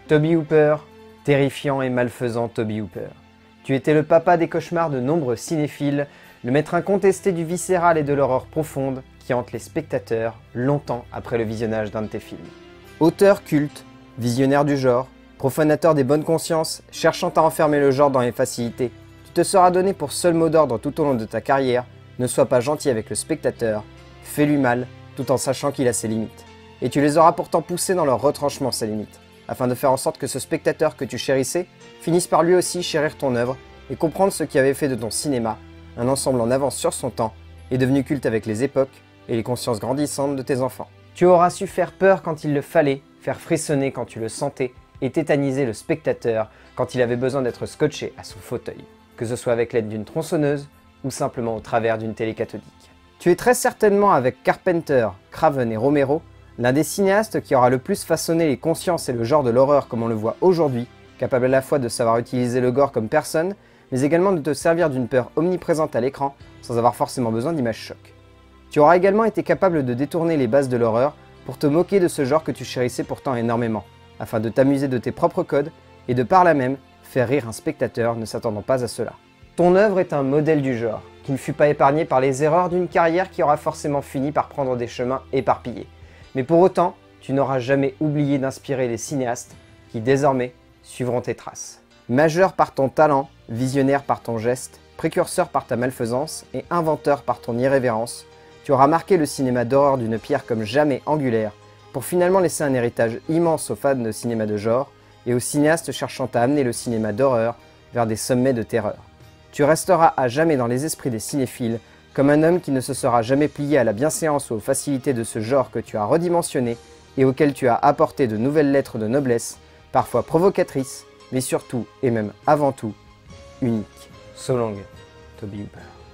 Toby Hooper, terrifiant et malfaisant Toby Hooper. Tu étais le papa des cauchemars de nombreux cinéphiles, le maître incontesté du viscéral et de l'horreur profonde qui hante les spectateurs longtemps après le visionnage d'un de tes films. Auteur culte, visionnaire du genre, profanateur des bonnes consciences, cherchant à enfermer le genre dans les facilités, tu te seras donné pour seul mot d'ordre tout au long de ta carrière, ne sois pas gentil avec le spectateur, fais-lui mal, tout en sachant qu'il a ses limites. Et tu les auras pourtant poussés dans leur retranchement, ces limites, afin de faire en sorte que ce spectateur que tu chérissais finisse par lui aussi chérir ton œuvre et comprendre ce qui avait fait de ton cinéma, un ensemble en avance sur son temps, et devenu culte avec les époques et les consciences grandissantes de tes enfants. Tu auras su faire peur quand il le fallait, faire frissonner quand tu le sentais, et tétaniser le spectateur quand il avait besoin d'être scotché à son fauteuil, que ce soit avec l'aide d'une tronçonneuse ou simplement au travers d'une télé cathodique. Tu es très certainement avec Carpenter, Craven et Romero, l'un des cinéastes qui aura le plus façonné les consciences et le genre de l'horreur comme on le voit aujourd'hui, capable à la fois de savoir utiliser le gore comme personne, mais également de te servir d'une peur omniprésente à l'écran, sans avoir forcément besoin d'images choc. Tu auras également été capable de détourner les bases de l'horreur pour te moquer de ce genre que tu chérissais pourtant énormément, afin de t'amuser de tes propres codes et de par là même faire rire un spectateur ne s'attendant pas à cela. Ton œuvre est un modèle du genre, qui ne fut pas épargné par les erreurs d'une carrière qui aura forcément fini par prendre des chemins éparpillés. Mais pour autant, tu n'auras jamais oublié d'inspirer les cinéastes qui désormais suivront tes traces. Majeur par ton talent, visionnaire par ton geste, précurseur par ta malfaisance et inventeur par ton irrévérence, tu auras marqué le cinéma d'horreur d'une pierre comme jamais angulaire, pour finalement laisser un héritage immense aux fans de cinéma de genre et aux cinéastes cherchant à amener le cinéma d'horreur vers des sommets de terreur. Tu resteras à jamais dans les esprits des cinéphiles comme un homme qui ne se sera jamais plié à la bienséance ou aux facilités de ce genre que tu as redimensionné et auquel tu as apporté de nouvelles lettres de noblesse, parfois provocatrices, mais surtout et même avant tout, uniques. So long, Toby Hooper.